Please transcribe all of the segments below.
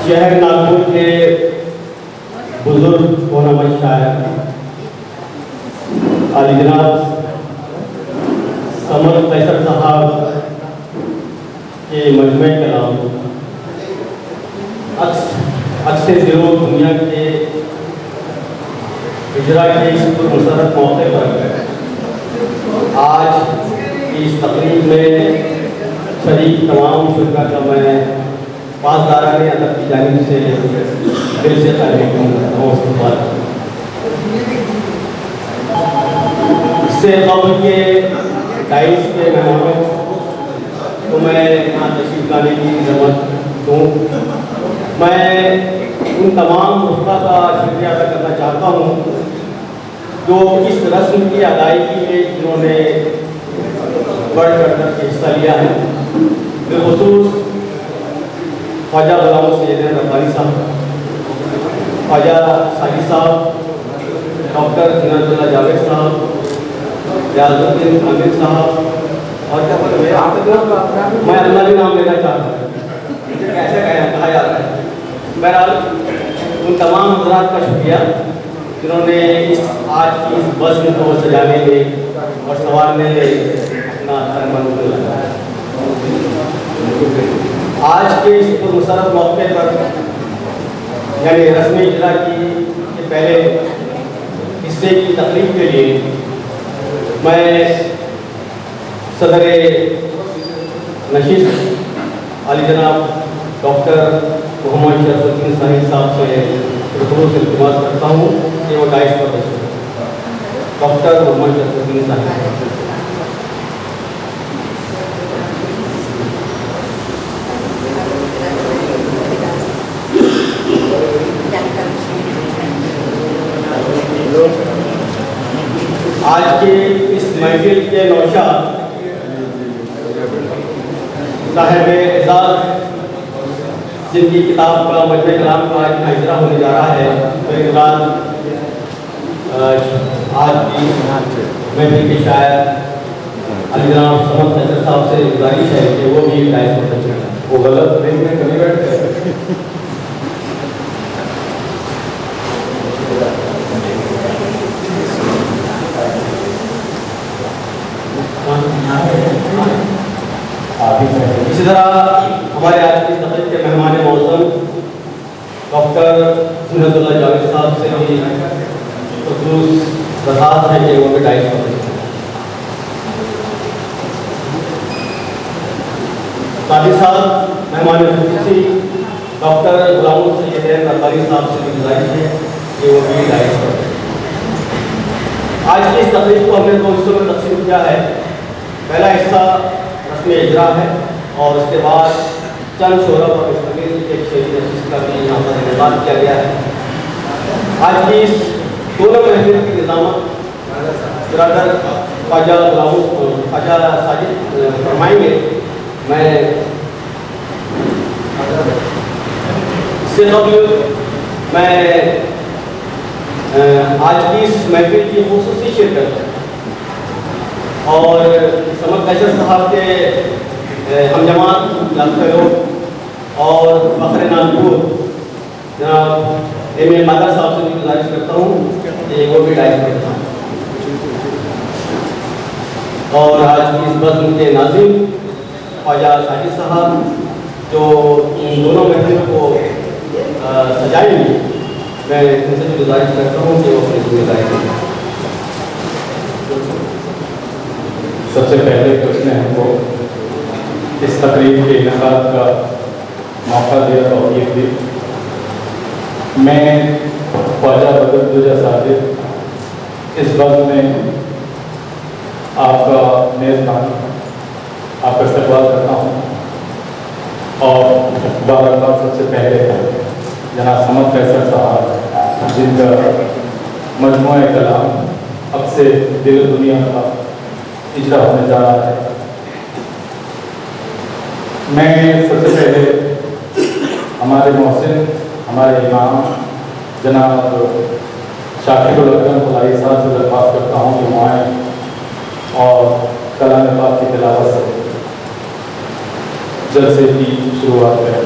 शहर नागपुर के बुजुर्ग मोहम्मद शायर अली जनाब समर कैसर साहब के मजमे कलाम अक्सर दिलों दुनिया के हिजरा के इस मुशर्रफ मौके पर आज की इस तकरीब में शरीक तमाम शुरा का मैं पासदारा ने अदब की जानिब से दिल से इससे कबल के डाइस के मेहमानों को मैं यहाँ तशरीफ लाने की ज़रूरत दूँ। मैं उन तमाम मुफ्ता का शुक्रिया अदा करना चाहता हूँ जो इस रस्म की अदायगी में जिन्होंने बढ़ चढ़ कर हिस्सा लिया है। बिलखुसूस ख्वाजा गुलाम सैयद रब्बानी साहब, ख्वाजा साजिद साहब, डॉक्टर जिनातुल्लाह जावेद साहब, रियाजुद्दीन आमिर साहब और क्या बोले मैं अपना भी नाम लेना चाहता हूँ, कैसे कहा जाता है। बहरहाल उन तमाम हज़रात का शुक्रिया जिन्होंने इस आज की इस बज़्म को सजाने में और संवारने में अपना तन-मन लगाया। आज के इस मुशर्रफ मौके पर यानी रस्म इजरा की के पहले हिस्से की तकरीब के लिए मैं सदर नशिस्त अली जनाब डॉक्टर मोहम्मद शरफुद्दीन साहिब साहब से इल्तिमास करता हूँ कि वो डाइस पर तशरीफ। डॉक्टर मोहम्मद शरफुद्दीन साहिब। आज के इस महफिल के नौशा साहिब एजाज जिनकी किताब का मजमे कलाम का आज हिजरा होने जा रहा है, मेरे बाद आज की महफिल के शायर अली जनाब समर कैसर साहब से गुजारिश है कि वो भी डाइस पर तशरीफ लाएं। वो गलत नहीं में कभी बैठते इसी तरह हमारे आज की तकरीब के मेहमान मौसम डॉक्टर जिनातुल्लाह जावेद साहब से भी खुसूस दरखास्त है कि वो भी डाइस पर साथ ही साथ मेहमान खुसूसी डॉक्टर गुलाम सैयद रब्बानी साहब से भी गुजारिश है कि वो भी डाइस पर। आज की इस तकरीब को हमने 2 हिस्सों में तकसीम किया है। पहला हिस्सा रस्म इजरा है और उसके बाद चंद शोरा और मुश्तमिल एक शेरी नशिस्त का भी यहाँ पर इंतजाम किया गया है। आज की इस दोनों महफिल की निज़ामत बिरादर ख्वाजा साजिद फरमाएंगे। मैं इससे कबल मैं आज की इस महफिल की खुसूसी शिरकत और समर कैसर साहब के हमजमात लाफ्त और फ़ख्र नागपुर जनाब एम ए कादर साहब से भी गुजारिश करता हूँ कि वो भी डाइस करता हूँ। और आज की इस बज़्म के नाज़िम ख्वाजा साजिद साहब जो इन दोनों महफिलों को सजाएंगे, मैं उनसे भी गुजारिश करता हूँ कि वो अपनी जिम्मेदारी करें। सबसे पहले तो उसने हमको इस तकरीब के इनेकाद का मौका दिया तौफीक दी। मैं ख्वाजा बदरुद्दोजा सादिक इस वक्त में आपका मेज़बान आपका इस्तकबाल करता हूँ और बारकात सबसे पहले जनाब समर कैसर साहब जिनका मजमूआ कलाम अब से दिल दुनिया का इजरा होने जा रहा है। मैं सबसे पहले हमारे मोहसिन हमारे इमाम जनाब शाकिरुल अकरम खुलाई साहब से दरख्वास्त करता हूँ कि वो आएँ और कलाम पाक की तिलावत से जलसे की शुरुआत करें।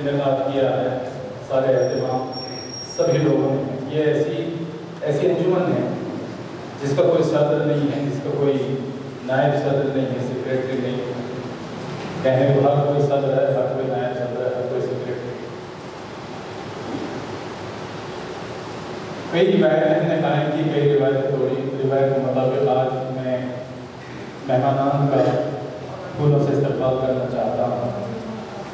इनेकाद किया है सारे एहतमाम सभी लोगों ने। ये ऐसी अंजुमन है जिसका कोई सदर नहीं है, जिसका कोई नायब सदर नहीं है, सेक्रेटरी नहीं है। कहने को हर कोई सदर है, हर कोई नायब सदर है, हर कोई सेक्रेटरी। कई रिवायतें हमने कायम की, कई रिवायतें तोड़ी। रिवायत के मुताबिक आज मैं मेहमानान का फूलों से इस्तकबाल करना चाहता हूँ।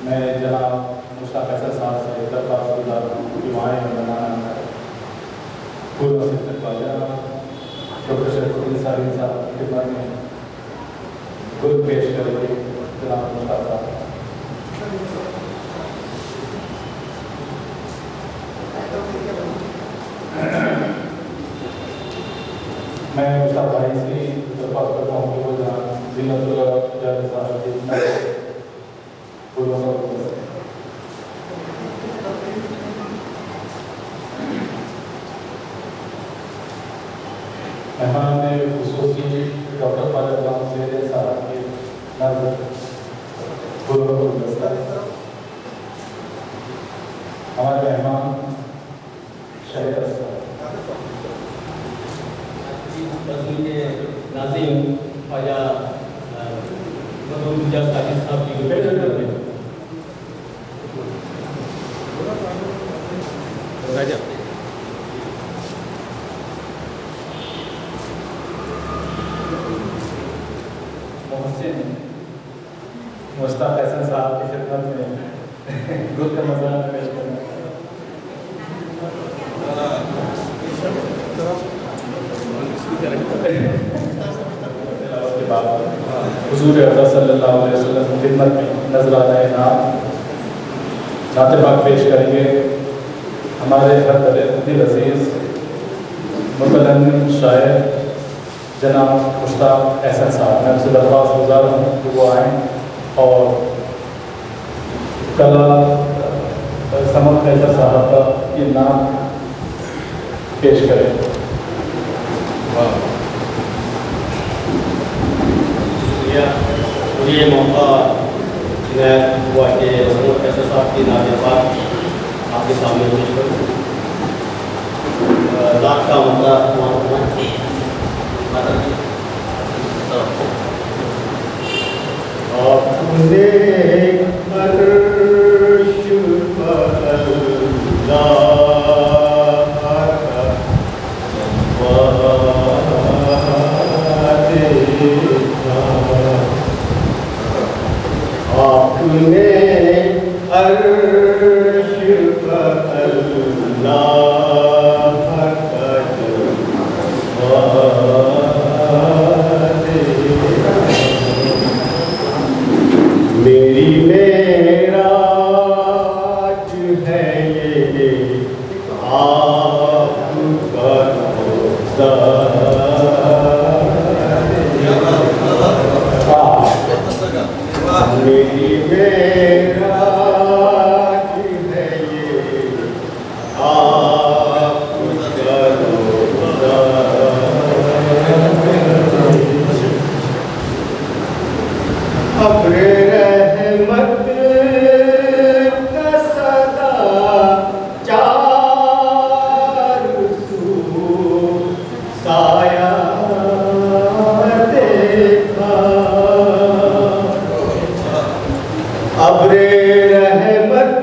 मैं जनाब मुश्ताक अहसन साहब से दरख्वास्त गुजार हूँ कि वहाँ मेहमानान फूलों से इस्तकबाल डॉक्टर शरफुद्दीन साहब की खिदमत में फूल पेश करेंगे जनाब मुश्ताक साहब। मैं मुश्ताक भाई से दरख्वास्त करता हूँ कि वो जनाब जिन्नतुल्लाह जावेद साहब के फूलों का मेहमान ने खुसूसी डॉक्टर फादर गाँव से साहब के नजर फूलों को गुलदस्ता है। हमारे मेहमान शहीद के नाज़िम ख्वाजा मदूद साहब की मुश्ताक अहसन साहब की खिदमत में गुल का मज़ा पेश करना। उसके बाद हुज़ूर अक़दस सल्लल्लाहु अलैहि वसल्लम की खिदमत में नज़राना नाम नाते पाक पेश करेंगे हमारे हर दिल अज़ीज़ मुतलन्निम शायर जनाब मुश्ताक अहसन साहब। मैं उनसे दरख्वास्त गुजार हूँ कि वो आएँ और कला समद कैसर साहब का ये नाम पेश करें। ये मौका हुआ कि समद कैसर साहब की नात पाक आपके सामने पेश करूँ। लाख का मौका अपने अर्श पर अपने अर्श पर मेरी मेराज है ये आपका मेरी मेराज है ये आपका अब्रे रहमत का सदा चारू सू साया देखा। अब्रे रहमत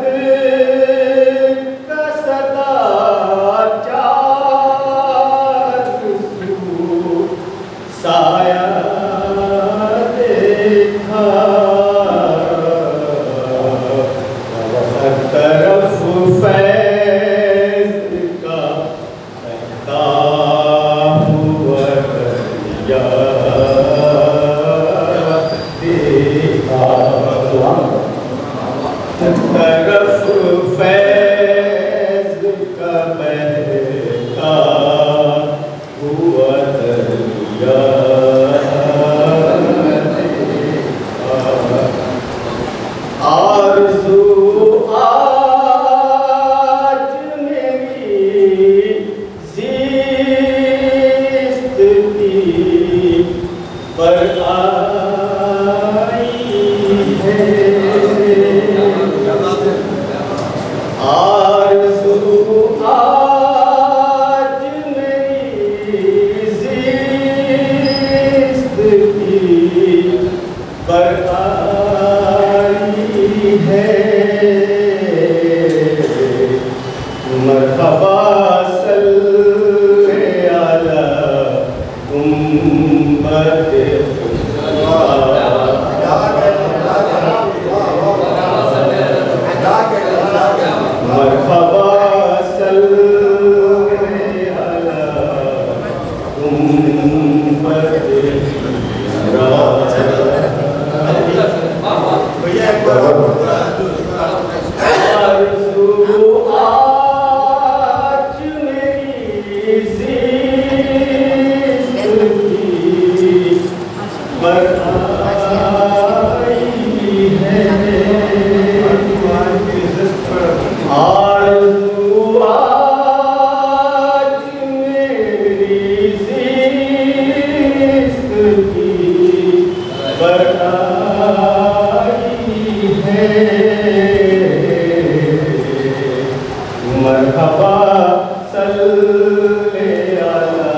का सदा आरज़ू आज मेरी ज़िस्त की पर आई है। आरज़ू आज मेरी ज़िस्त की पर आई है। मरहबा सल्ले अला उम्मत मरहबा सल्ले अला उम्मत आरज़ू आज मेरी ज़िस्त की पर आई है। आरज़ू आज मेरी ज़िस्त की पर आई है। मरहबा सल्ले अला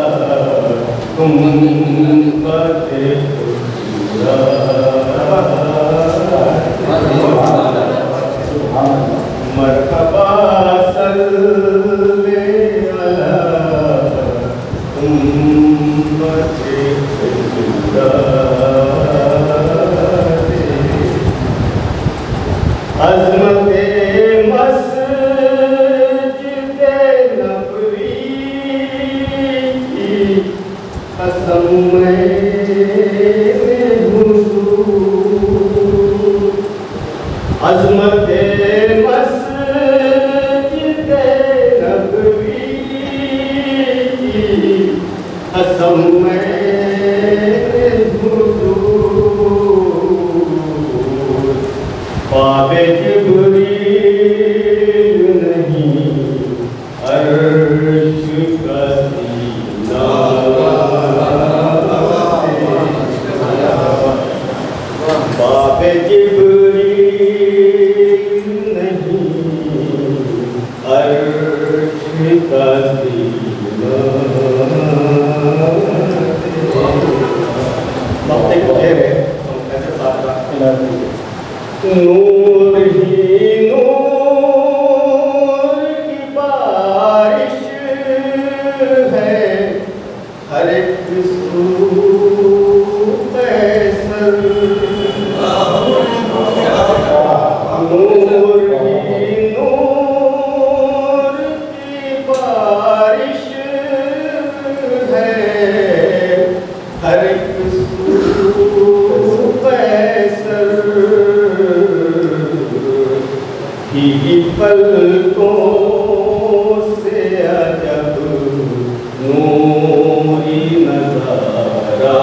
उम्मत मरहबा सल्ले अला उम्मत अज़मते मस्जिद नबवी की कसम में हुज़ूर। अज़मते मस्जिद नबवी की कसम में हुज़ूर। पावे जिब्रील नहीं अर्श का सीना। पावे जिब्रील नहीं अर्श का सीना। नूर ही नूर की बारिश है हर एक सू पे सर। नूर ही नूर की बारिश है हर एक सू पे सर। ही पलकों से अजब नूरी नज़ारा।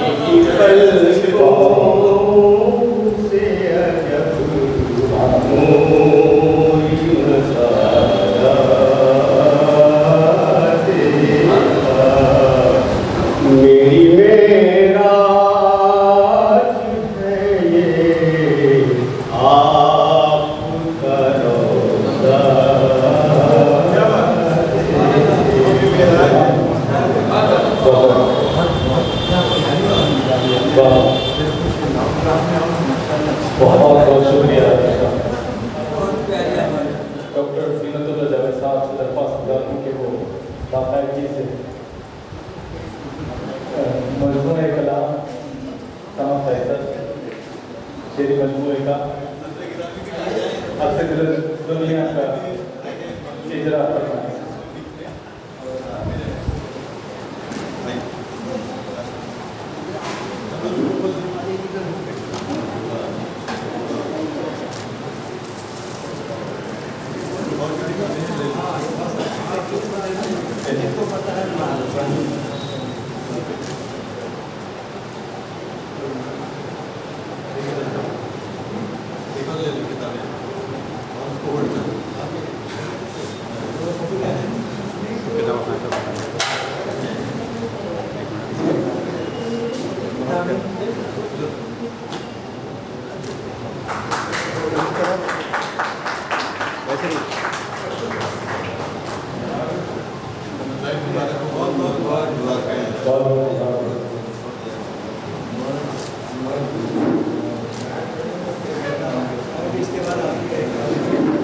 ही पलकों से अजब नूरी नज़ारा। मेरी मेराज है ये आपका रोज़ा। बहुत बहुत शुक्रिया डॉक्टर ज़ीनतुल्लाह जावेद साहब से दरख्वास्त करूँ कि वो बाकायदगी से मजमूए कलाम तमाम फैसल शेरी मजमूए का अक्सर दुनिया का इजरा करना।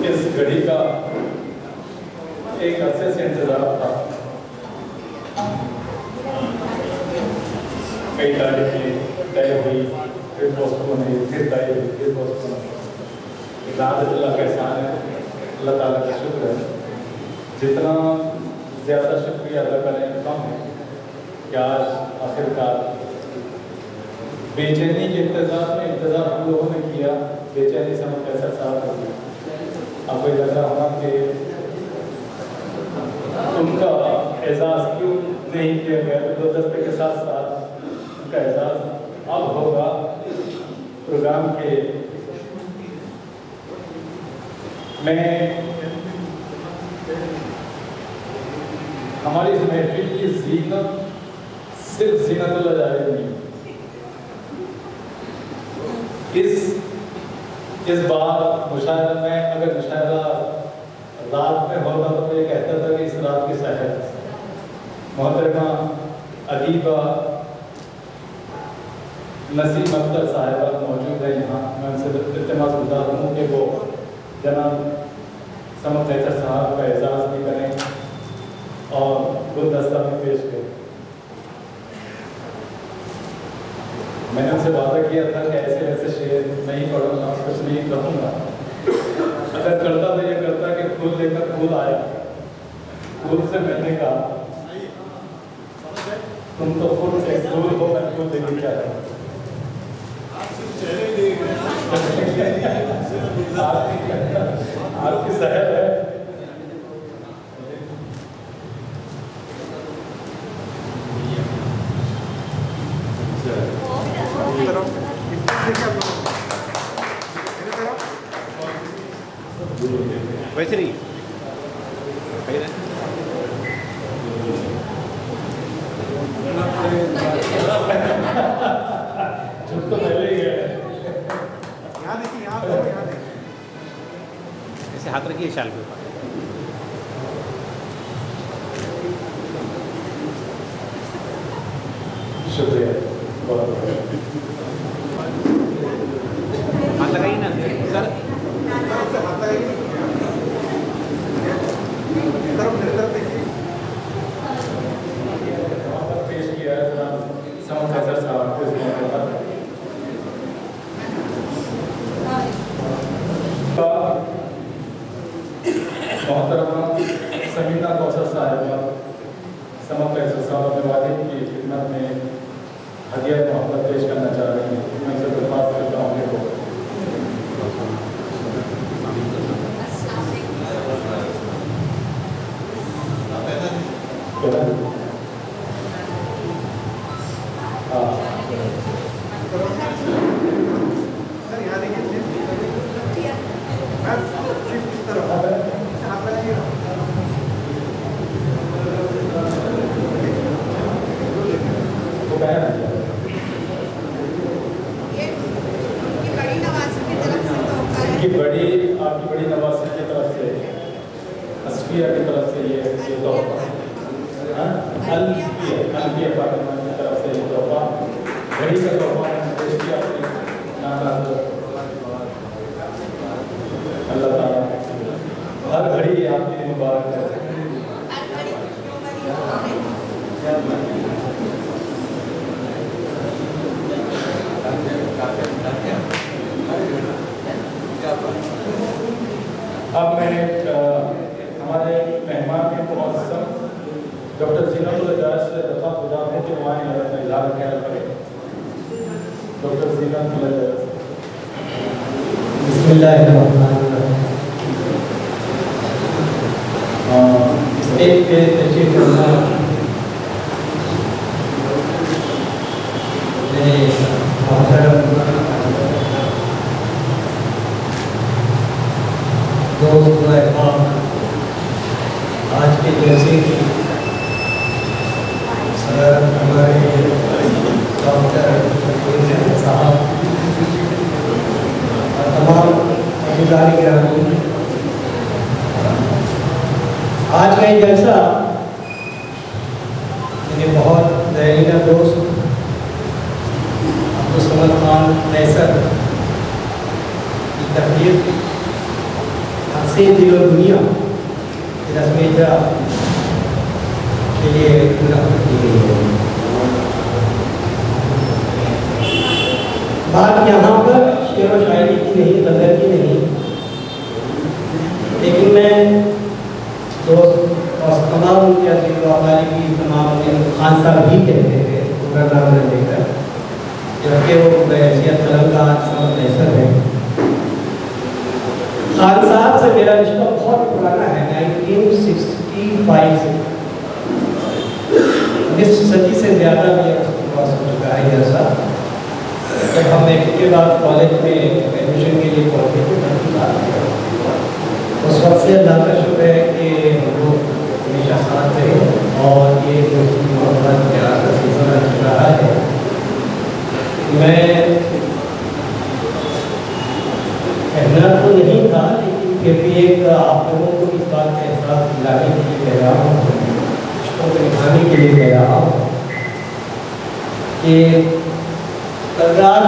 इस घड़ी का एक अरसे से इंतजार था। कई तारीखें तय हुई, फिर पोस्टपोन हुई, फिर तय हुई, फिर पोस्टपोन हुई। अल्लाह का एहसान है, अल्लाह ताला का शुक्र है। जितना ज़्यादा शुक्रिया अदा करें कम है कि आज आखिरकार बेचैनी के इंतज़ार हम लोगों ने किया, बेचैनी से हम कैसा साथ हो गया। आपको लग रहा होगा कि उनका एजाज़ क्यों नहीं किया गया, गुलदस्ते के साथ साथ उनका एजाज़ अब होगा प्रोग्राम के। मैं हमारी इस महफिल की ज़ीनत सिर्फ ज़ीनतुल्लाह जाहिर नहीं, इस बार मुशायरा में, अगर मुशायरा रात में होता तो मैं ये कहता था कि इस रात की सहर मोहतरमा अदीबा नसीम अख्तर साहिबा मौजूद है यहाँ। मैं उनसे इल्तिमास गुजार हूँ कि वो जनाब समद हैदर साहब का एजाज़ भी करें और गुलदस्ता भी पेश करें। मैंने उनसे वादा किया था कि ऐसे ऐसे शेर नहीं पढ़ूंगा, कुछ नहीं कहूँगा। अगर करता तो ये करता कि फूल लेकर फूल आया, फूल से मैंने कहा तुम तो फूल एक फूल हो, मैं फूल लेके क्या है। आपकी सहर है। वैसे नहीं तो पहले ही है। यहाँ देखिए, यहाँ देखिए, ऐसे हाथ रखिए शाल के ऊपर। शुक्रिया, बहुत बहुत। हाथ लगाइए ना सर, हाथ लगाइए। पेश किया है जनाब समद हैदर साहब को इस मौके पर। मोहतरमा समीना कौसर साहिबा समद हैदर साहब वालिद की खिदमत में हदिया मोहब्बत पेश करना चाह रही हैं। मैं इसे दरख्वास्त करता हूँ कि आपकी बड़ी नवासी की तरफ से, असफिया की तरफ से ये तोहफा, अल्फिया फातिमा की तरफ से ये तोहफा, घड़ी का तोहफा पेश किया अपने नाना। अल्लाह ताला हर घड़ी आपके लिए मुबारक है। अब मैं हमारे मेहमान के मुअज़्ज़म डॉक्टर ज़ीनतुल्लाह जायज़ से दरख्वास्त गुजार हूँ कि वहाँ अपना इज़हार ख्याल करें। डॉक्टर ज़ीनतुल्लाह जायज़। बिस्मिल्लाहिर्रहमानिर्रहीम। स्टेज पे तशरीफ़ फरमा आज के जलसे की सदर हमारे डॉक्टर मोहम्मद खान नैसर की तकलीफ से दिलो दुनिया रस्म इजरा के लिए मुनाफिक की गई है। बात यहाँ पर शेर व शायरी की नहीं, गज़ल की नहीं, लेकिन मैं दोस्त और तमाम उनके अजीज़ वाली की तमाम खान साहब भी कहते थे पूरा नाम न लेकर, जबकि वो बैसियत कलम का समझ नैसर है। खान साहब से मेरा रिश्ता बहुत पुराना है, 1965 से, इस सदी से ज़्यादा मेरा हो चुका है ऐसा। जब हम के बाद कॉलेज में एडमिशन के लिए पहुँचे थे, उस वक्त से अल्लाह का शुक्र है कि हम लोग हमेशा साथ रहे और ये दोस्ती मोहब्बत प्यार का सिलसिला चल रहा है। मैं कहना तो नहीं था, लेकिन फिर भी एक आप लोगों को इस बात का एहसास दिलाने के लिए कह रहा हूँ, उसको दिखाने के लिए कह रहा हूँ कि कल रात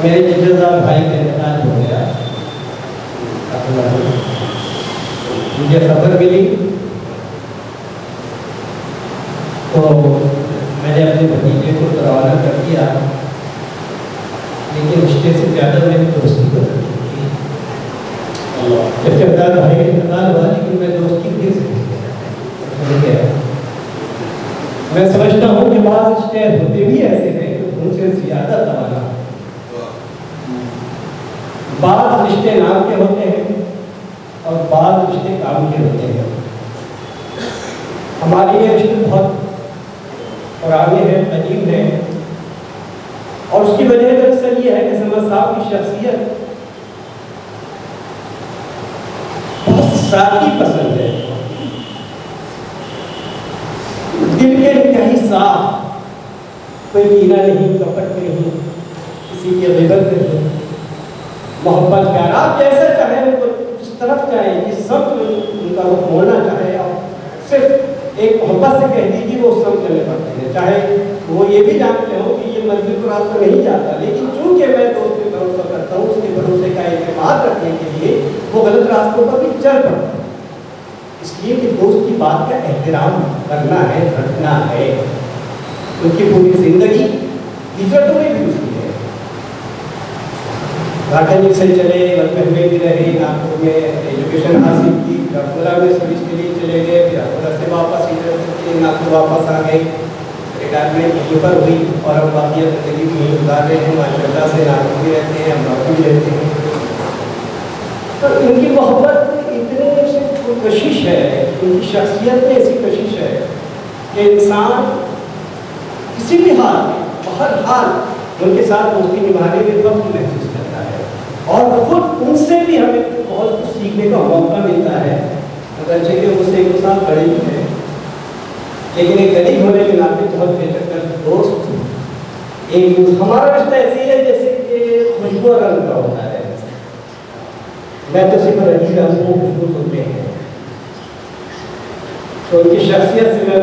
मेरे जज्जादार भाई का इंतकाल हो गया। मुझे खबर मिली तो मैंने अपने भतीजे को रवाना कर दिया, लेकिन रिश्ते से ज़्यादा मेरी दोस्ती को रखी थी। जज्जादार भाई का इंतकाल हुआ, लेकिन मैं दोस्ती नहीं गया। मैं समझता हूँ कि बाज़ रिश्ते होते भी ऐसे हैं कि उनसे ज़्यादा दबाना, बाज़ रिश्ते नाम के होते हैं और बाज़ रिश्ते काम के होते हैं। हमारे ये रिश्ते बहुत पुराने हैं, कदीम हैं, और उसकी वजह अक्सर ये है कि समद साहब की शख्सियत बहुत सादगी पसंद है, दिल के इंतहाई साफ, कोई कीना नहीं, कपट नहीं, किसी की ग़िबत नहीं, मोहब्बत प्यार आप जैसे चाहे उनको जिस तरफ चाहे, जिस सब उनका वो मोड़ना चाहे, आप सिर्फ एक मोहब्बत से कह दीजिए वो सब चलने पड़ते हैं, चाहे वो ये भी जानते हो कि ये मंजिल को रास्ता नहीं जाता, लेकिन चूंकि मैं दोस्त पे भरोसा करता हूँ, उसके भरोसे का एतमाद रखने के लिए वो गलत रास्तों पर भी चल पड़ता है। इसलिए कि दोस्त की बात का एहतराम करना है, रखना है। उनकी पूरी जिंदगी हिजरतों में भी उसकी है, घाटन से चले, मजहब में भी रहे, नागपुर में एजुकेशन हासिल की, नागपुर में सर्विस के लिए चले गए, फिर नागपुर से वापस हिजरत नागपुर वापस आ गए, रिटायरमेंट यहीं पर हुई और अब बाकी ज़िंदगी भी यहीं गुजार रहे हैं। माशाल्लाह से नागपुर में रहते हैं, अमरावती में रहते हैं। तो इनकी मोहब्बत इतनी कशिश है, उनकी शख्सियत में ऐसी कशिश है कि इंसान किसी भी हाल में, हर हाल उनके साथ दोस्ती निभाने में फख्र महसूस करता है, और खुद उनसे भी हमें बहुत कुछ सीखने का मौका मिलता है। अगरचे कि मुझसे 1 साल बड़े ही हैं, लेकिन एक गरीब होने के नाते बहुत बेहतर दोस्त। एक हमारा रिश्ता ऐसी है जैसे कि खुशबू रंग का होता है, मैं तो सिर्फ रंगी रंग को खुशबू होते हैं। तो उनकी शख्सियत से मैं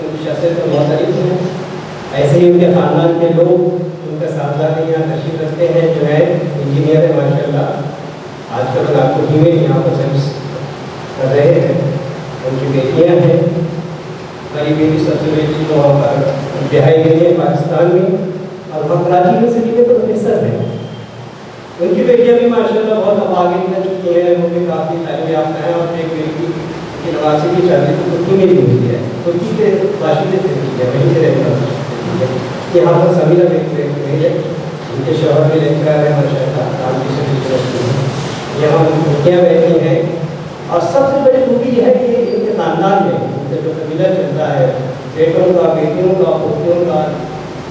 उनकी शख्सियत से बहुत तारीफ हूँ। ऐसे ही उनके ख़ानदान के लोग, उनके साथी यहाँ तशरीफ रखते हैं, जो है इंजीनियर है माशाल्लाह, आजकल नागपुर ही में यहाँ पर सर्विस कर रहे हैं। उनकी बेटियाँ हैं, मेरी बेटी सबसे बेटी तो वहाँ पर बिहाई गई है पाकिस्तान में, और वहाँ कराची यूनिवर्सिटी में प्रोफेसर है। उनकी बेटियाँ भी माशाल्लाह बहुत अब आगे निकल चुकी हैं, वो भी काफ़ी तालीम याफ्ता है, और एक बेटी की नवासी की शादी तो तुर्की में ही हुई है, तुर्की के बाशिंदे से हुई है, वहीं से रहने यहाँ पर समीरा बेटी रही है, उनके शहर में लेकर है माशाल्लाह, काम की सभी यहाँ बेटियाँ बैठी हैं। और सबसे बड़ी खूबी यह है कि इनके ख़ानदान में उनका जो कबीला चलता है, बेटों का, बेटियों का, पोतियों का,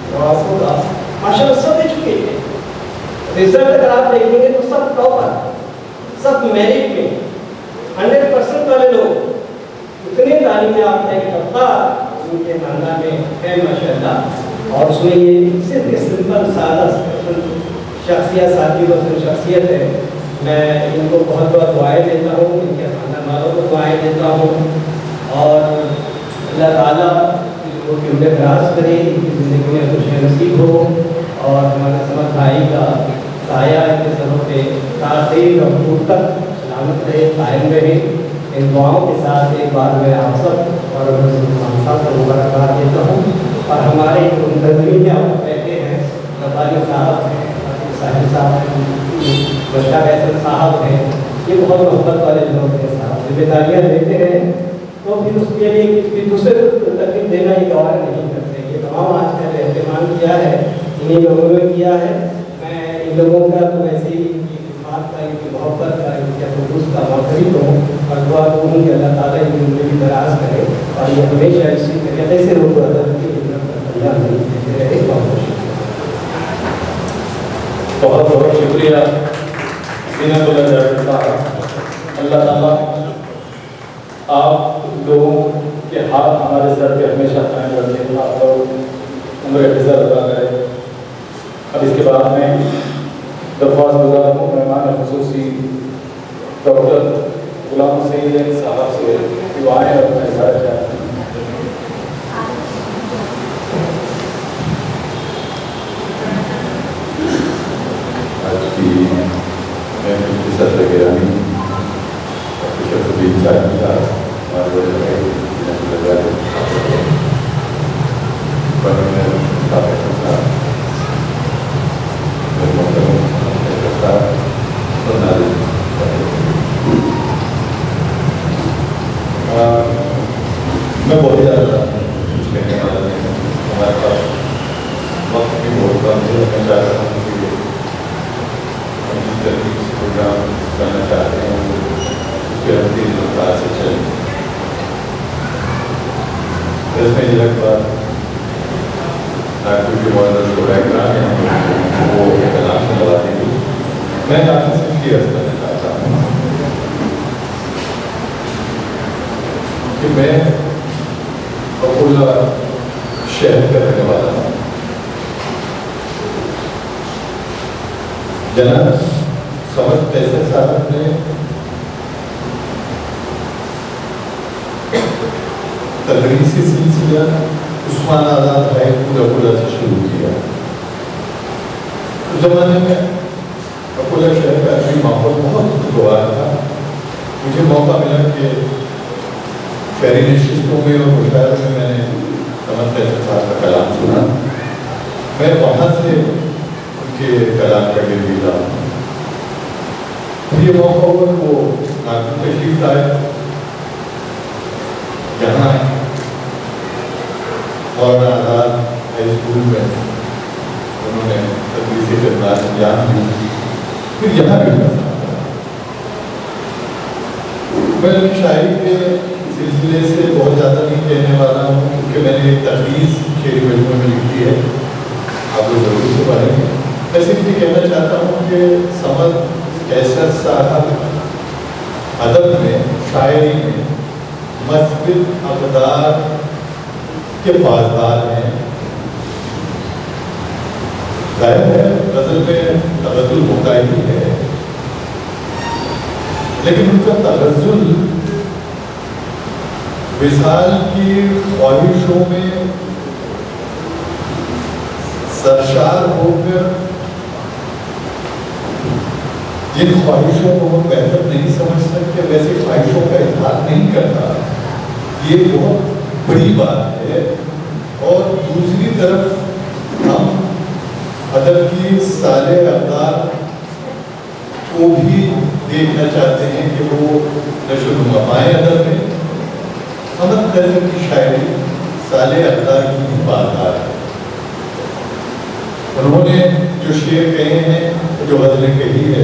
नवासों का, माशाल्लाह सब एजुकेटेड हैं। रिजल्ट अगर आप देखेंगे तो सब टॉपर, सब मेरिट में 100% वाले लोग, इतने तालीम याफ्ता है कि तबका उनके खानदान में है माशाल्लाह। और उसमें ये सिर्फ सिंपल सादा शख्सियत, सादगी और शख्सियत है। मैं इनको बहुत बहुत दुआएं देता हूँ, इनके खानदान वालों को दुआएं देता हूँ, और अल्लाह ताला वो कि उन्हें प्रयास करें, इनकी ज़िंदगी में खुशियाँ नसीब हो और हमारे समर्थ भाई का साया इनके सरों पे ताज़ीर और दूर तक सलामत रहे, कायम रहे। इन दुआओं के साथ एक बार मैं आप सब और साहब को मुबारकबाद देता हूँ। और हमारे मुंतजमीन में आप बैठे हैं, रब्बानी साहब हैं, साहिब साहब हैं, बच्चा फैसल साहब हैं, ये बहुत मोहब्बत वाले लोग हैं साहब, जिम्मेदारियाँ लेते हैं तो फिर उसके लिए फिर दूसरे को तकलीफ देना ये गवाह नहीं करते। ये तमाम आज मैंने एहतमाम किया है, इन्हीं लोगों ने किया है। मैं इन लोगों का तो ऐसे ही इनकी खिदमत का, इनकी मोहब्बत का, इनके खलूस का माफरी हूँ और दुआ दूँ कि अल्लाह ताला इनकी ज़िंदगी दराज करे और ये हमेशा इसी तरीके से लोग अदब की खिदमत का तैयार नहीं देते रहे। बहुत बहुत शुक्रिया अल्लाह ताला आप लोगों के हाथ हमारे सर पे हमेशा कायम रखें, आप लोग उम्र हिफ़्ज़ अदा करें। अब इसके बाद में दरख्वास्त गुज़ार हूँ मेहमान ख़ुसूसी डॉक्टर गुलाम सईद साहब से दुआएं और इज़हार चाहते हैं। आज की महफिल की सदर गिरानी शफुद्दीन साहब का हमारे मैं बहुत ज़्यादा कुछ कहने वाला नहीं हूँ, हमारे पास वक्त भी बहुत कम है। मैं चाहता हूँ कि हम जिस तरीके से प्रोग्राम करना चाहते हैं उसके अंतिम रफ्तार से चलें। इसमें यह बात नागपुर के मॉडल जो बैकग्राउंड है वो कलाम से लगा देंगे। मैं आपसे सिर्फ ये अर्ज करना चाहता हूँ कि मैं अकोला शहर का रहने वाला हूँ। जनाब समझ फैसल साहब ने तदरीसी सिलसिला उस्मान आज़ाद हाई स्कूल अकोला से शुरू किया। उस जमाने में अकोला शहर का भी माहौल बहुत खुशगवार था। मुझे मौका मिला कि शहरी नशिस्तों में और मुशायरों में मैंने समझ फैसल साहब का कलाम सुना। मैं वहाँ से उनके कलाम का गिरवी रहा। ये मौका हुआ वो नागपुर तशरीफ लाए, यहाँ मौलाना आज़ाद हाई स्कूल में उन्होंने तदरीसी खिदमत अंजाम दी। फिर यहाँ भी मैं उनकी शायरी के सिलसिले से बहुत ज़्यादा नहीं कहने वाला हूँ क्योंकि मैंने एक तजवीज़ शेरी मजमूए में लिखी है, आप लोग जरूर से पढ़ेंगे। मैं सिर्फ ये कहना चाहता हूँ कि समझ फैसल साहब अदब में, शायरी में मस्जिद अक़दार के पासदार हैं। जाहिर है गज़ल में तगज़ुल होता ही है, लेकिन उनका तगज़ुल विसाल की ख्वाहिशों में सरशार होकर जिन ख्वाहिशों को हम बेहतर नहीं समझ सकते वैसे ख्वाहिशों का इजहार नहीं करता, ये बहुत बड़ी बात है। और दूसरी तरफ हम अदब की साले अक़दार को भी देखना चाहते हैं कि वो नशो पाएँ अदब में। समझ फैसल की शायरी साले अक़दार की बातदार है। उन्होंने जो शेर कहे हैं, जो गज़लें कही है,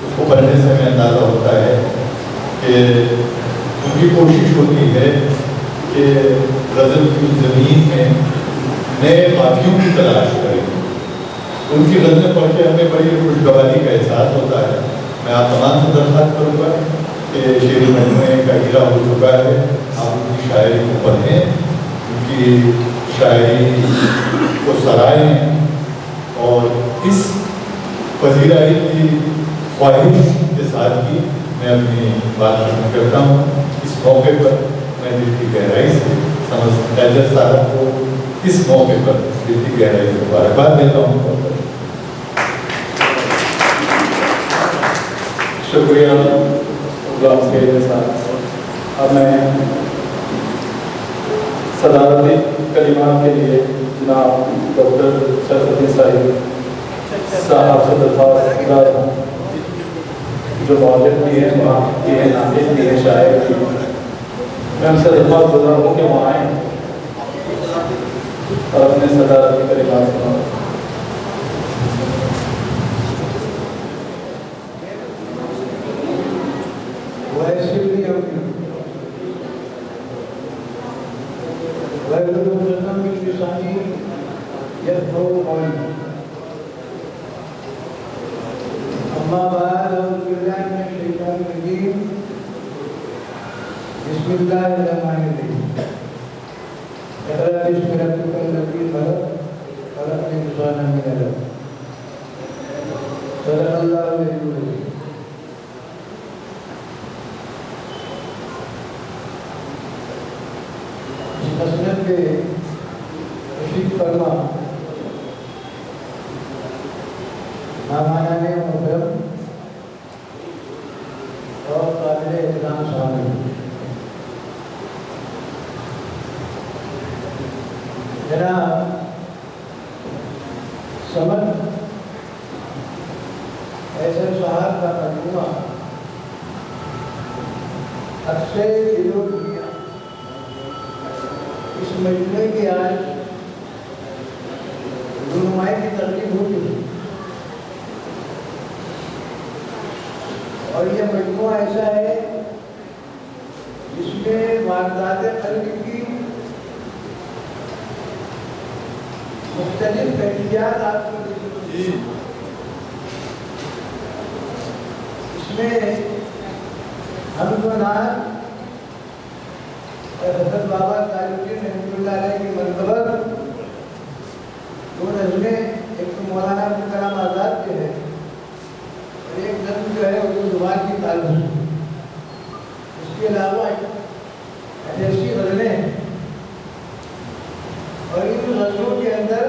उसको पढ़ने से हमें अंदाज़ा होता है कि उनकी कोशिश होती है कि गज़ल की ज़मीन में नए काफ़ियों की तलाश करें। उनकी गज़लें पढ़ के हमें बड़ी खुशगवारी का एहसास होता है। मैं आप तमाम से दरख्वास्त करूँगा कि शेर मजमूए का हीरा हो चुका है, आप उनकी शायरी को पढ़ें, उनकी शायरी को सराहें और इस पजीराई की ख्वाहिश के साथ ही मैं अपनी बात शुरू करता हूँ। इस मौके पर मैं दिल की गहराई से समझ फैसल साहब को इस मौके पर इतनी गहराई से मुबारकबाद देता हूँ। शुक्रिया गुलाम सैयद साहब। अब मैं सदारती कलिमात के लिए जनाब डॉक्टर शरफुद्दीन साहब से दरख्वास्त कर हूँ, जो मौजूद भी हैं, वहाँ के हैं, नातिक भी हैं, शायर भी हैं। मैं उनसे दरख्वास्त कर रहा हूँ कि वहाँ आएँ और अपने सदारती कलिमात सुनाएं। और ये मजमूआ ऐसा है जिसमें वारदात क़ल्ब की मुख्तलिफ कैफियत आपको दिखती है। इसमें हम तो नाम हज़रत बाबा ताजुद्दीन रहमतुल्लाह अलैह की मनक़बत दो नज़में, एक तो मौलाना अब्दुल कलाम आज़ाद के है और एक नज़्म जो है उर्दू ज़ुबान की ताल्लुक़। इसके अलावा ऐसी गज़लें हैं और इन गज़लों के अंदर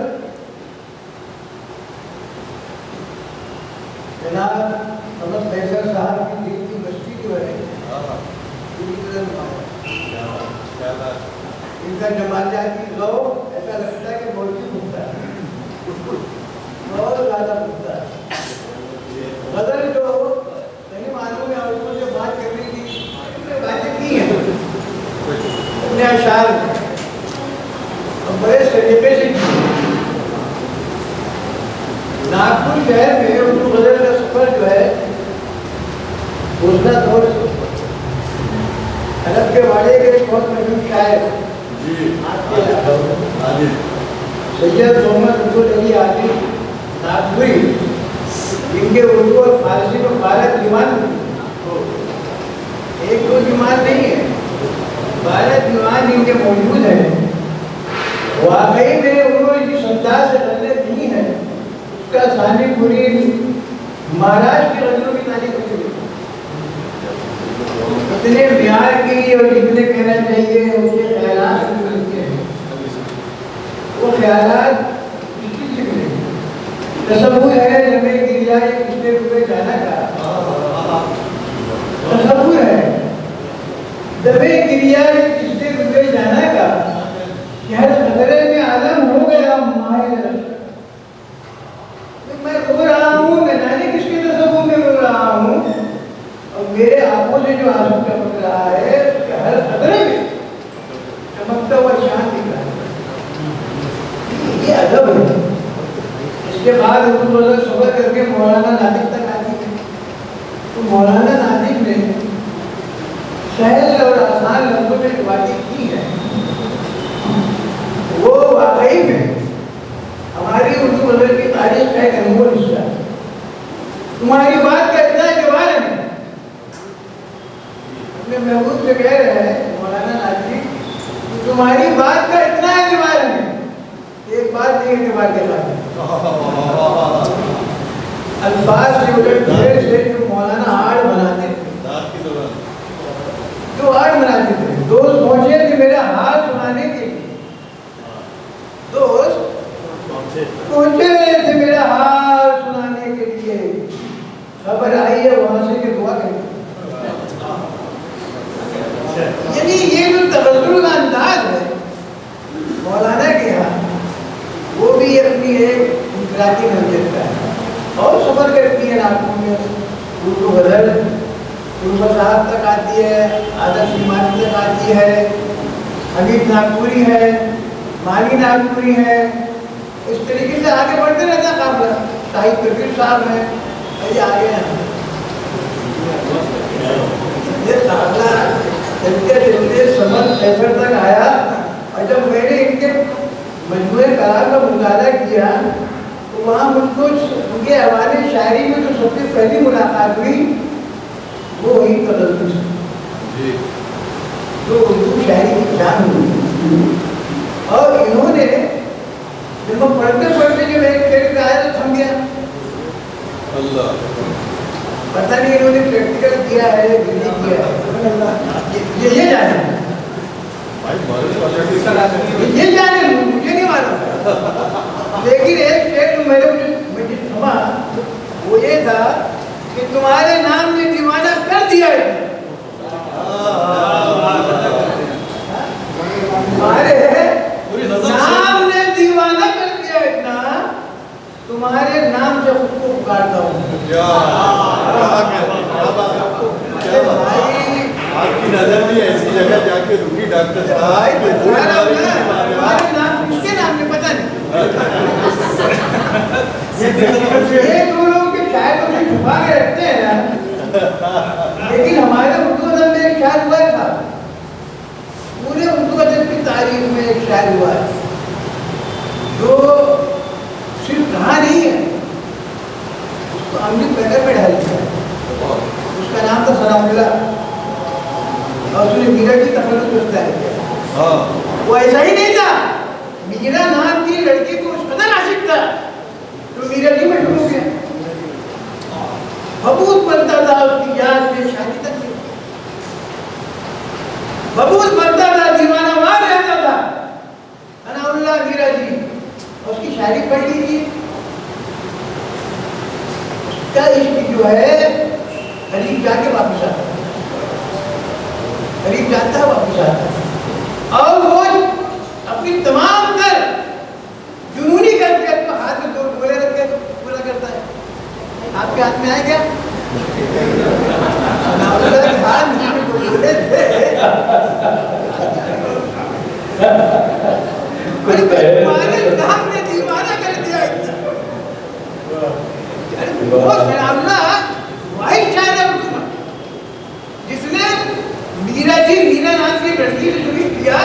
जनाब अहमद फैसल साहब की दिल की बस्ती जो है इनका जमालियाती ज़ौक़ ऐसा लगता है कि बहुत ही उठता है, बहुत ज़्यादा उठता है। गज़ल जो नहीं मालूम है और उसको बात करने की बातें की हैं अपने अशार और बड़े तरीके से नागपुर शहर में उर्दू गज़ल का सफ़र जो है गुज़रा दौर से अरब के वाड़े के बहुत मशहूर शायर सैयद मोहम्मद अब्दुल अली आदि नागपुरी, इनके उर्दू और फारसी में 12 दीवान, एक दो दीवान नहीं है, 12 दीवान इनके मौजूद हैं। वाकई में उन्होंने जिस अंदाज से गज़लें दी हैं उसका सानी पूरी महाराज की गज़लों की तारीफ होती है। इतने प्यार की और जितने कहना चाहिए उनके ख्यालात मिलते हैं, वो ख्यालात किसी से मिले। तसव्वुर है जमे गिरिया किसने डूबे जाना का, तसव्वुर है जमे गिरिया किसने डूबे जाना का, हर खतरे में आलम हो गया माहिर। मैं रो रहा हूँ, मैं जाने किसके तसव्वुर में रो रहा हूँ और मेरे आंखों से जो आंसू चमक रहा है हर खतरे में चमकता हुआ शान दिख रहा है। ये अदब है। इसके बाद उर्दू गज़ल सफ़र करके मौलाना नादिक तक आती है, तो मौलाना नादिक ने सहल और आसान लफ्ज़ों में जो बातें की है वो वाकई में हमारी उर्दू गज़ल की तारीख का एक अनमोल हिस्सा है। तुम्हारी बात का इतना जवाब है, अपने महबूब से कह रहे हैं मौलाना नादिक, तुम्हारी बात का इतना एतबार है, एक बात नहीं एतबार के बाद अल्फाज से उलट से जो मौलाना आड़ बनाते थे, जो आड़ बनाते थे, दोस्त पहुंचे थे मेरे हाथ सुनाने के लिए, पहुंचे थे मेरा हाल सुनाने के लिए, खबर आई है वहां से कि दुआ करें। यानी ये जो तबज्जुल का अंदाज है मौलाना के यहाँ, वो भी अपनी एक गुजराती नजर का है और सफर करती है नागपुर में, उर्दू गजल उर्दू साहब तक आती है, आदर्श हिमानी तक आती है, हमीद नागपुरी है, मानी नागपुरी है। इस तरीके से आगे बढ़ते रहता है काफिला। शाहिद कबीर साहब हैं, अरे आगे हैं। ये काफिला चलते चलते समझ पैसठ तक आया और जब मैंने इनके मजमूए कलाम का मुताला किया तो वहाँ मुझको उनके हवाले शायरी में जो सबसे पहली मुलाकात हुई वो हुई तबज्जुल से, जो उर्दू शायरी की जान हुई। और इन्होंने जब हम पढ़ते पढ़ते जब एक शेर का आया तो थम गया। पता नहीं इन्होंने प्रैक्टिकल किया है या नहीं किया है, ये जाने मुझे नहीं मालूम। लेकिन एक शेर जो मुझे थमा वो ये था कि तुम्हारे नाम ने दीवाना कर दिया है। तुम्हारे नाम ने दीवाना कर दिया इतना, तुम्हारे नाम से खुद को पुकारता हूँ। आपकी नजर नहीं ऐसी जगह जाके रुकी डॉक्टर साहब, तुम्हारे नाम किसके नाम में पता नहीं। ये दो लोग के शायद तो छुपा के रखते हैं ना, लेकिन हमारे उर्दू अदब में एक शायर हुआ था, पूरे उर्दू अदब की तारीख में एक शायर हुआ है जो सिर्फ कहा नहीं है, उसको हमने पैकर में डाल दिया। उसका नाम था सलामुल्लाह और उसने मीरा की तकल्लुफ करता है। वो ऐसा ही नहीं था, मीरा नाम की लड़की को उस कदर आशिक था तो मीरा जी में शुरू हो गया। बबूत बनता था उसकी याद में, शादी तक नहीं, बबूत बनता था, दीवाना मार रहता था अनाउल्लाह मीरा जी। और उसकी शायरी पढ़ लीजिए, उसका इश्क जो है करीब जाके वापस आता है, करीब जाता है वापस आता है। और वो अपनी तमाम कर जुनूनी करके अपने हाथ में दो गोले रख के पूरा करता है। आपके हाथ में आया क्या? हाथ में दो गोले थे, तुम्हारे नाम ने दीवाना कर दिया। वो सलामुल्लाह वाहिद शायर है उर्दू में, जिसने मीरा जी, मीरा नाम की लड़की से जो किया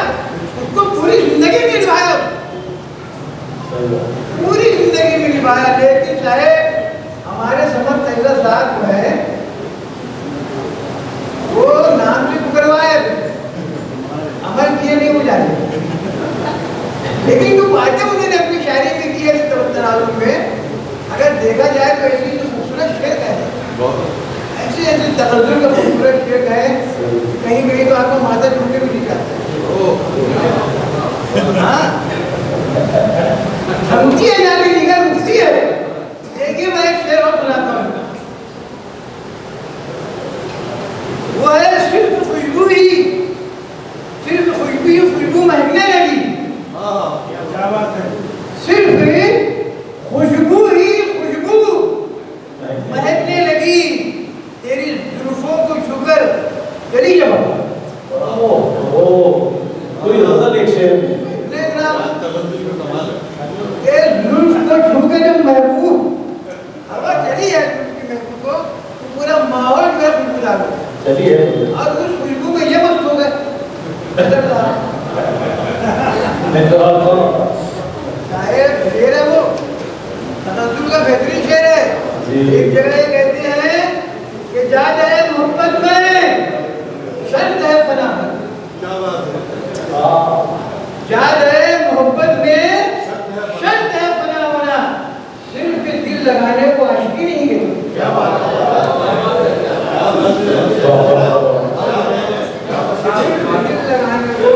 उसको पूरी जिंदगी में निभाया, पूरी जिंदगी में निभाया। लेकिन चाहे हमारे समझ तैयदा साहब जो है वो नाम से पुकरवाए, अमल किए नहीं हो जाए। लेकिन जो बातें उन्होंने अपनी शायरी में की है तराजुम में, अगर देखा जाए तो ऐसी जो खूबसूरत शेर है, ऐसे ऐसे तबज्जुल का खूबसूरत शेर है, कहीं कहीं तो आपको माथा छूटे भी नहीं जाता। हाँ, थमती है जाके निकल उठती है। देखिए मैं एक शेर और सुनाता हूँ, वो है सिर्फ खुशबू ही, सिर्फ खुशबू ही खुशबू महकने लगी। क्या बात है, सिर्फ खुशबू ही खुशबू महकने लगी, तेरी जुल्फों को छूकर चली जब कोई गजल एक शेर जुल्फ को छू के जब महबूब हवा चली है महबूब को, तो पूरा माहौल जो है खुशबूदार हो गया। चलिए और उस खुशबू में ये मस्त हो गए। शायद शेर है वो, तनज़्ज़ुल का बेहतरीन शेर है। एक जगह ये कहते हैं कि जा जाए मोहब्बत में शर्त है फना, क्या बात है, जा जाए मोहब्बत में शर्त है फना होना, सिर्फ दिल लगाने को आशिकी नहीं है। क्या बात है, दिल लगाने को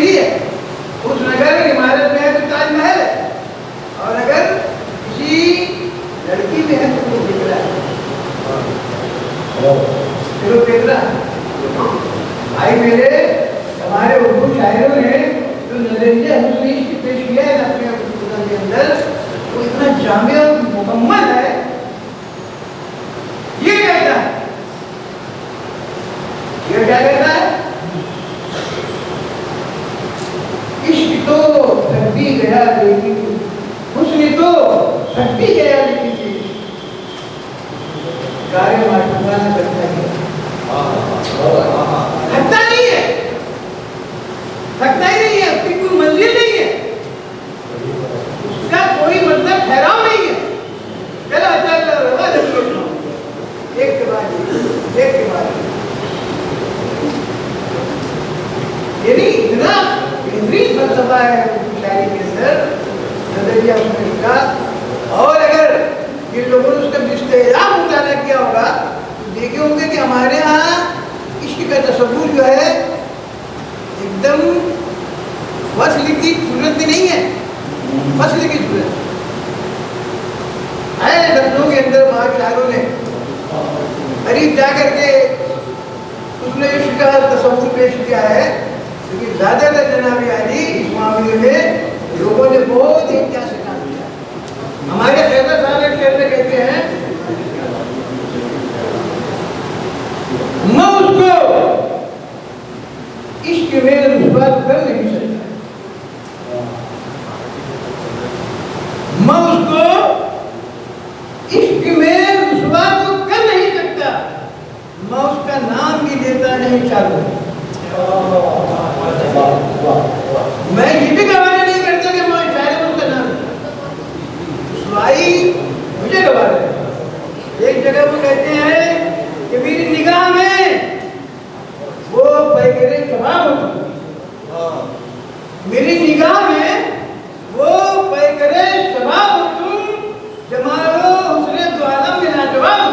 ही है। उस नगर इमारत में है तो ताजमहल है, और अगर किसी लड़की में है तो वो पेगला है, फिर वो पेगला है। भाई मेरे, हमारे उर्दू शायरों ने जो नजरिया हुस्न इश्क पेश किया है अपने पुस्तक के अंदर, वो इतना जामे और मुकम्मल है। ये कहता है, ये क्या कहता है? इश्क तो थक भी गया लेकिन हुस्न तो थक भी गया लेकिन कार्य माशूकाना करता है, थकता नहीं है, थकता ही नहीं है, उसकी कोई मंजिल नहीं है, उसका कोई मतलब ठहराव नहीं है। चलो एक के बाद एक के बाद ये नहीं, इतना बेहतरीन फलसफा है शायरी के अंदर, नजरिया उसका। और अगर ये लोगों ने उसका बिस्तेजाब मुताला किया होगा तो देखे होंगे कि हमारे यहाँ इश्क का तसव्वुर जो है एकदम वस्ल की सूरत में नहीं है, वस्ल की सूरत है। लफ्जों के अंदर महाशायरों ने करीब जाकर के उसने इश्क का तसव्वुर पेश किया है, क्योंकि ज़्यादातर जनाब यानी इस मामले में लोगों ने बहुत ही क्या सिखा दिया। हमारे फैज़ल साहब एक शेर में कहते हैं, मैं उसको इश्क में रुसवा कर नहीं सकता, मैं उसको इश्क में रुसवा तो कर नहीं सकता, मैं उसका नाम भी लेता नहीं चाहता। मैं ये भी गवारा नहीं करता कि मैं शायद उसका नाम रुसवाई मुझे गवारा है। एक जगह वो कहते हैं कि मेरी निगाह में वो पैगरे कबाब होती, मेरी निगाह में वो पैगरे कबाब होती, जमालो हुस्ने दो आलम में लाजवाब,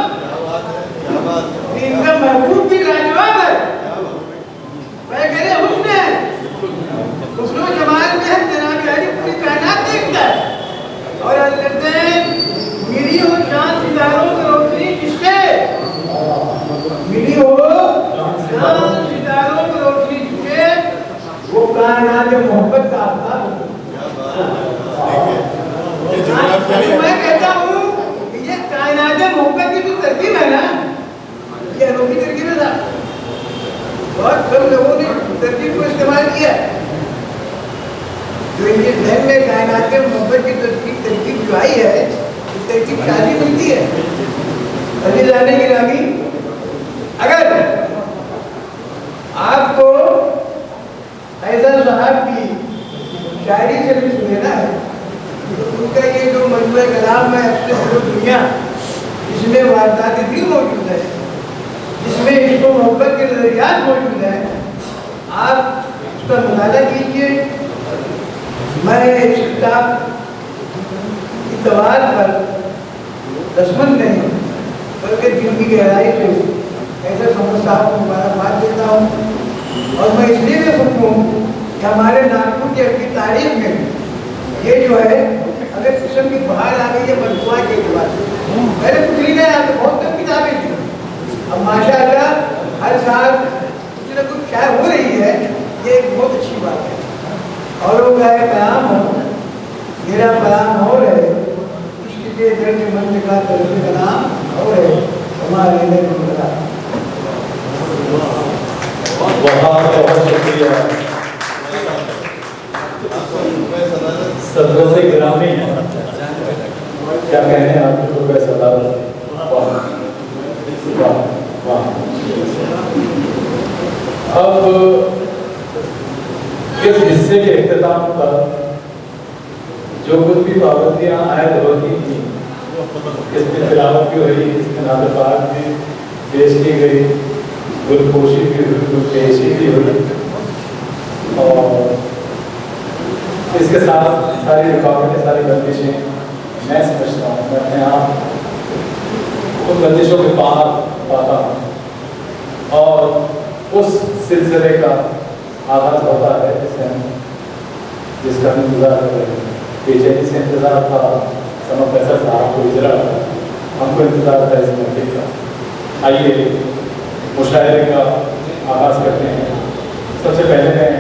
इनका महबूब भी लाजवाब है, पैगरे हुस्न है, हुस्नो जमाल में हम जनाब यानी पूरी कायनात देखता है। और आज कहते हैं मिली हो चांद सितारों की रोशनी किससे, मिली हो चांद सितारों की रोशनी किससे, वो कायनात मोहब्बत का आफ्ताब है। मैं कहता हूँ ये कायनात मोहब्बत की जो तरकीब है ना, ये अनोखी तरकीब है साहब, बहुत कम लोगों ने तरकीब को इस्तेमाल किया है। जो इनके जहन में कायनात के मोहब्बत की तरकीब जो आई है, इस तरकीब शादी मिलती है। अली जाने की रागी, अगर आपको फैज़ल साहब की शायरी से भी सुनेना है तो उनका ये जो मजमूआ कलाम है अपने पूरी दुनिया, जिसमें वारदात दिल मौजूद है, जिसमें इश्क व मोहब्बत के नजरियात मौजूद है, आप उसका मुताला कीजिए। मैं इस किताब की तवार पर दसमन नहीं बल्कि दिल की गहराई से ऐसा समझ साहब को मुबारकबाद देता हूँ। और मैं इसलिए भी खुश हूँ कि हमारे नागपुर की अपनी तारीख में ये जो है अगर किस्म की बाहर आ गई है बदुआ के बाद, पहले कुछ नहीं गया तो बहुत कम किताबें थी, अब माशाअल्लाह हर साल कुछ न कुछ शायद हो रही है, ये एक बहुत अच्छी बात है। और वो क्या कलाम हो, मेरा कलाम और है, इसके दर्द मन का दर्द कलाम और है, हमारे बहुत शुक्रिया सदर से गिरामी है, क्या कहने आपको तो कैसा अब इस हिस्से के इख्तिताम पर जो कुछ भी पाबंदियाँ आयद होती थी, इसमें तिलावत भी हुई, इसमें नातफ़ात भी पेश की गई, गुलपोशी भी हुई, गुलपेशी भी हुई, और इसके साथ सारी रुकावटें, सारी बंदिशें मैं समझता हूँ, मैं अपने आप उन बंदिशों के पार पाता हूँ और उस सिलसिले का आगाज़ होता है जिससे हैं जिसका हम इंतजार कर रहे हैं। बेचैनी से इंतजार था समा फैसल साहब को इजरा, हमको इंतजार था इस मौके का। आइए मुशायरे का आगाज़ करते हैं। सबसे पहले मैं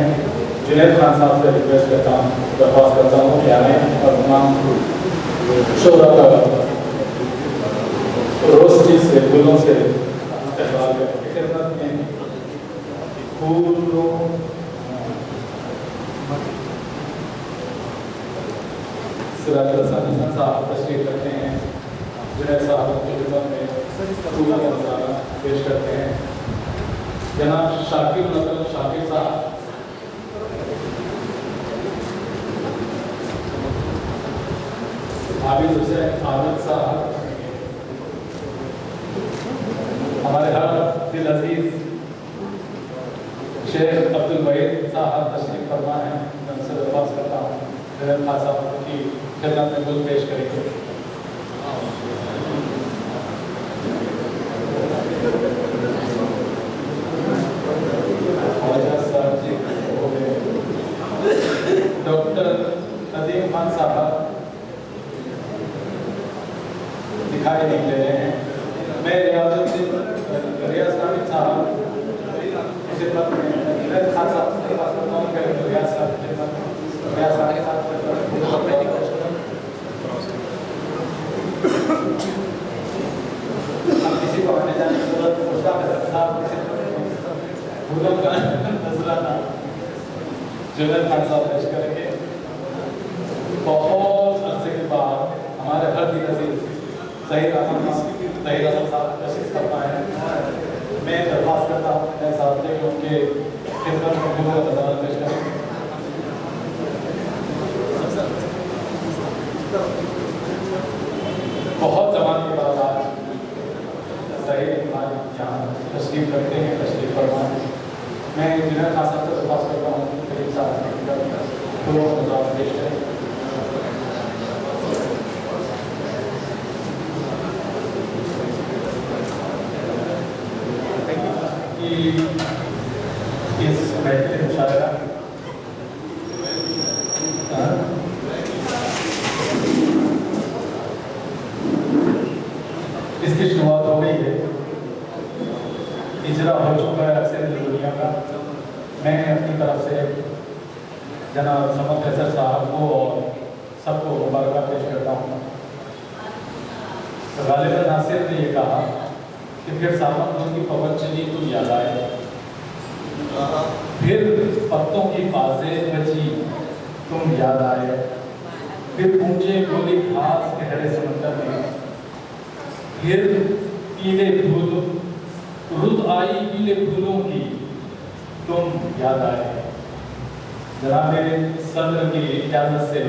जुनैद खान साहब से रिक्वेस्ट करता हूँ, दरख्वास्त करता हूँ कि आए और तमाम शोरा का रोशनी से फूलों से इस्तेमाल करके खिदमत में फूलों साहब तशरीफ रखते हैं। जुनैद साहब की खिदमत में फूलों का नज़ारा पेश करते हैं। जनाब शाकिर साहब आबिद हुसैन आबिद साहब, हमारे हर दिल अजीज शेख अब्दुल वहीद साहब तशरीफ फरमा हैं। मैं उनसे दरख्वास्त करता हूँ जुनैद खान साहब की खिदमत में गुल पेश करेंगे। डॉक्टर नदीम खान साहब दिखाई नहीं दे रहे हैं। मैं रियाज कामिल साहब की खिदमत में जुनैद खान साहब से बात करता हूँ कि रियाज साहब की खिदमत में रियाज साहब के साथ हम किसी को आने जाने की जरूरत मुश्ताक साहब फूलों का नजराना जुनैद खान साहब पेश करेंगे। बहुत अरसे के बाद हमारे हर दिन अजीज ज़हीर अहमद साहब तशरीफ फरमा है। मैं दरख्वास्त करता हूँ मेरे साथ से कि उनके खिदमत में फूलों का नजराना पेश करेंगे। बहुत ज़माने के बाद आज ज़हीर अहमद यहाँ तशरीफ रखते हैं, तशरीफ फरमा है। मैं जुनैद खान साहब से दरख्वास्त करता हूँ करीब साहब फूलों का नजराना पेश करें। इस महफिल मुशायरा इसकी शुरुआत हो गई है, इजरा हो चुका है अक्सर दुनिया का। मैं अपनी तरफ से जनाब समा फैसल साहब को और सबको मुबारकबाद पेश करता हूँ। गालिबा नासिर ने ये कहा कि फिर सावन की पवन चली तो याद आए, फिर पत्तों की बाजें बची तुम याद आए, फिर पूछे गोली घास के हरे समंदर में, फिर पीले फूल रुत आई पीले फूलों की तुम याद आए। जनाब सदर की इजाज़त से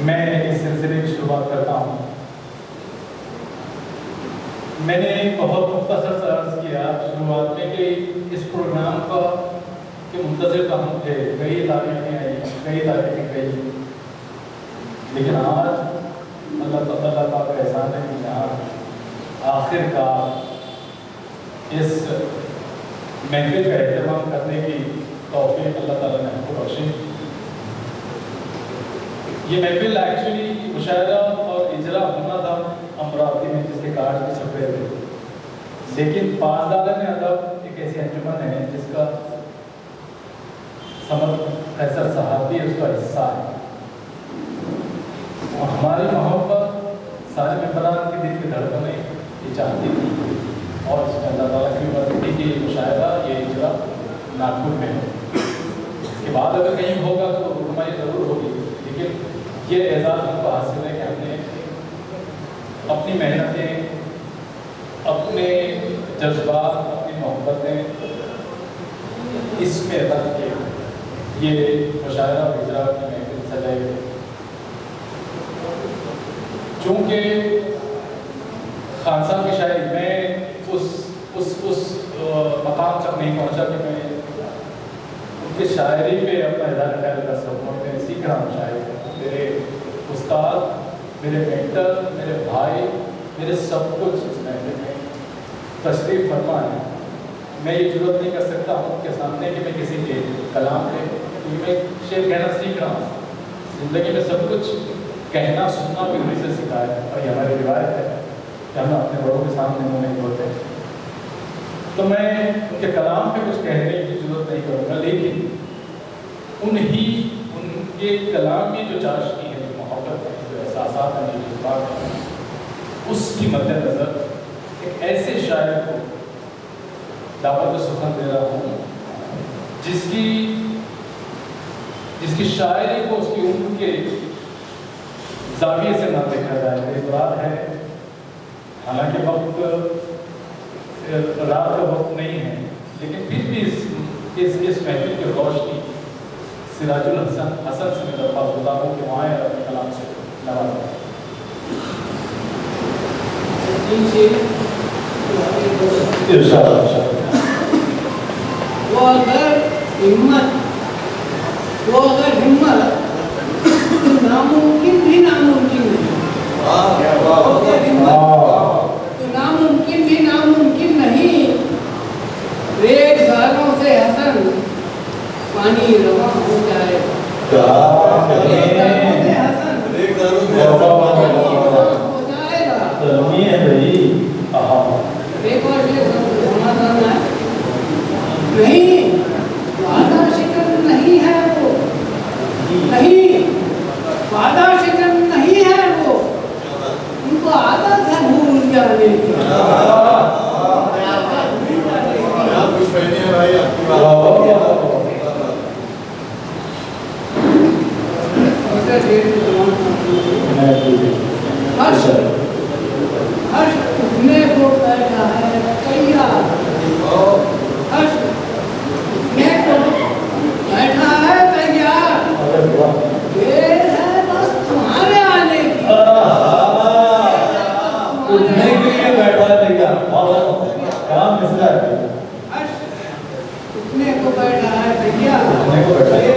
मैं इस सिलसिले की शुरुआत करता हूँ। मैंने बहुत मुख्तसर से अर्ज़ किया शुरुआत में कि इस प्रोग्राम का के मुंतज़िर का हम थे, कई तारीखें आई, कई तारीखें गई, लेकिन आज अल्लाह का एहसान है कि यहाँ आखिरकार इस महफिल का एहतमाम करने की तौफीक अल्लाह ताला ने हमको बख्शी। ये महफिल एक्चुअली मुशायरा और इजरा होना था अमरावती में, जिसके कार्ड भी छपे थे, लेकिन पासदार में अदब एक ऐसी अंजुमन है जिसका समर फैसल साहब भी उसका हिस्सा है। और हमारी मोहब्बत सारे मेंबरान के दिल की धड़कनें ये चाहती थी, और इसमें अल्लाह ताला की मर्ज़ी थी कि ये मुशायरा ये इजरा नागपुर में हो। इसके बाद अगर कहीं होगा तो हमारी ज़रूर होगी, लेकिन ये एजाज़ हमको हासिल है कि हमने अपनी मेहनतें, अपने जज्बात, अपनी मोहब्बतें इसमें रख के ये मुशायरा और इजरा की महफिल सजाई गई। चूँकि खान साहब की शायरी में उस मकाम तक नहीं पहुँचा कि मैं उनकी शायरी पे अपना इज़हार ख्याल कर सकूँ। मैं सीख रहा हूँ शायरी। मेरे उस्ताद, मेरे मेंटर, मेरे भाई, मेरे सब कुछ इस महफिल में तशरीफ़ फरमा है। मैं ये जरूरत नहीं कर सकता हूँ कि सामने कि मैं किसी के कलाम पे, क्योंकि मैं शेर कहना सीख रहा हूँ। ज़िंदगी में सब कुछ कहना सुनना भी उन्हीं से सीखा है, और ये हमारी रिवायत है कि हम अपने बड़ों के सामने मुँह नहीं बोलते। तो मैं उनके कलाम पे कुछ कहने की जरूरत नहीं करूँगा, लेकिन उनके कलाम में जो चाशनी है, जो मोहब्बत है, जो एहसास है, जो जज्बात है, उसकी मद्देनज़र एक ऐसे शायर को दावत सुखन दे रहा हूँ जिसकी शायरी को उसकी उम्र के जाविये से ना देखा जाए। मेरी बात है, हालांकि वक्त रात का वक्त नहीं है, लेकिन फिर भी इस महफिल की रोशनी सिराजुल हसन से मैं दरख्वास्त होता हूँ कि वहाँ अपने कलाम से नवाजा। वो अगर हिम्मत तो नामुमकिन भी नामुमकिन नहीं। अगर हिम्मत तो नामुमकिन भी नामुमकिन नहीं। रेगिस्तानों से हसन पानी रवा हो जाएगा। रेगिस्तानों से हसन हो जाएगा। एक और ये समाधान है, नहीं वादा शिकन नहीं है वो, नहीं वादा शिकन नहीं है वो, उनको आदत है भूल जाने की। हर्ष उठने को बैठा है कैया, हर्ष उठने को बैठा है तैयार, देर है बस तुम्हारे आने की। उठने के लिए बैठा है तैयार, काम मिसरा है। हर्ष उठने को बैठा है तैयार, उठने को बैठा है,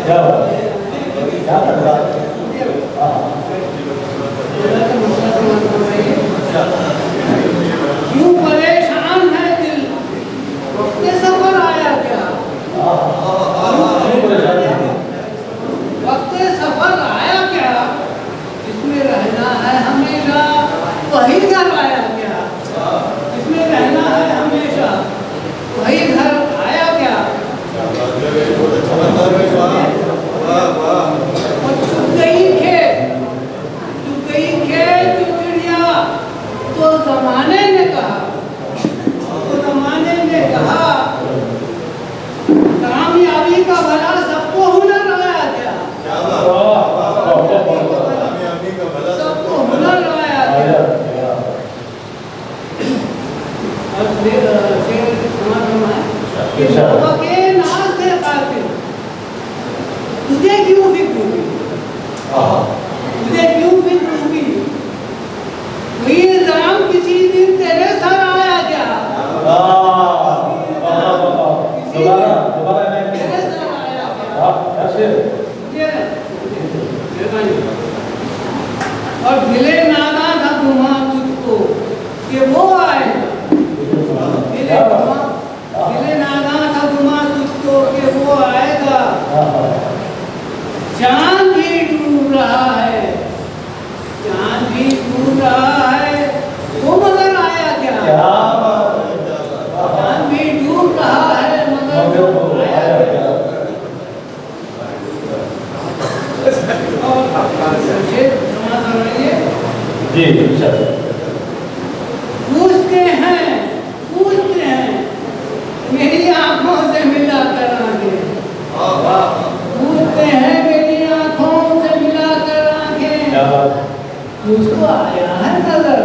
क्या लग रहा है? क्यों परेशान है दिल, वक्त सफर आया क्या? वक्त सफर आया क्या? इसमें रहना है हमेशा, वही घर आया क्या? इसमें रहना है हमेशा, वही घर आया क्या? चुप गई चिड़िया, तो जमाने ने कहा कामयाबी का भला सबको हुनर आया क्या? सबको हुनर आया क्या? अब शेर समाधान है कि बाबा के नाज से कातिल, तुझे क्यों फिक्र हुई? तुझे क्यों फिक्र हुई? कोई इल्जाम किसी दिन तेरे सर आया क्या? दोबारा तेरे सर आया क्या? और दिले नादा था घुमा तुझको कि वो आएगा। दिले नादा था घुमा तुझको कि वो आएगा। चांद भी डूब रहा है, चांद भी डूब रहा है, वो मगर आया क्या? चांद भी डूब रहा है मगर वो आया क्या? जी पूछते हैं मेरी आंखों से मिला कर आंखें, पूछते हैं मेरी आंखों से मिला कर आंखें, मुझको आया है नजर,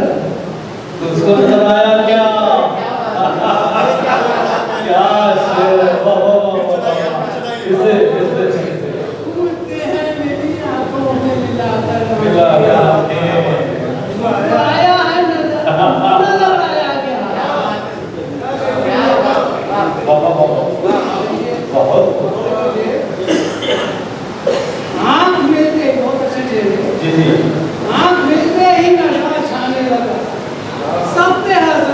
तुझको नजर आया क्या? क्या पूछते हैं मेरी आंखों से मिला कर मिला मुझको आया है नजर, नजर आया क्या? आँख मिलते बहुत अच्छे थे, आँख मिलते ही नशा छाने लगा, सब पे हंस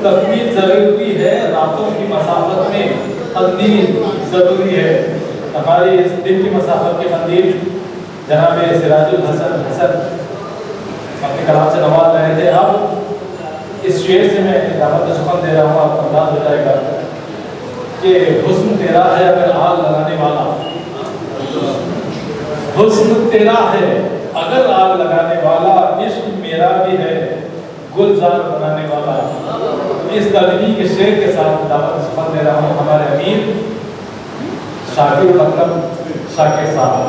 तकमील जरूरी है, रातों की मसाफत में तकदीर जरूरी है। हमारी इस दिन की मसाफत के मंदिर जनाब सिराजुल हसन अपने कलाम से नवाज रहे थे। अब इस शेर से मैं दावत सुखन दे रहा हूँ, आपको अंदाज हो जाएगा कि हुस्न तेरा है अगर आग लगाने वाला, हुस्न तेरा है अगर आग लगाने वाला, इश्क मेरा भी है गुलजार बनाने वाला। इस तर्जमी के शेर के साथ दावत सुखन दे रहा हूँ हमारे अमीर शाकिर अकरम शाकिर साहब।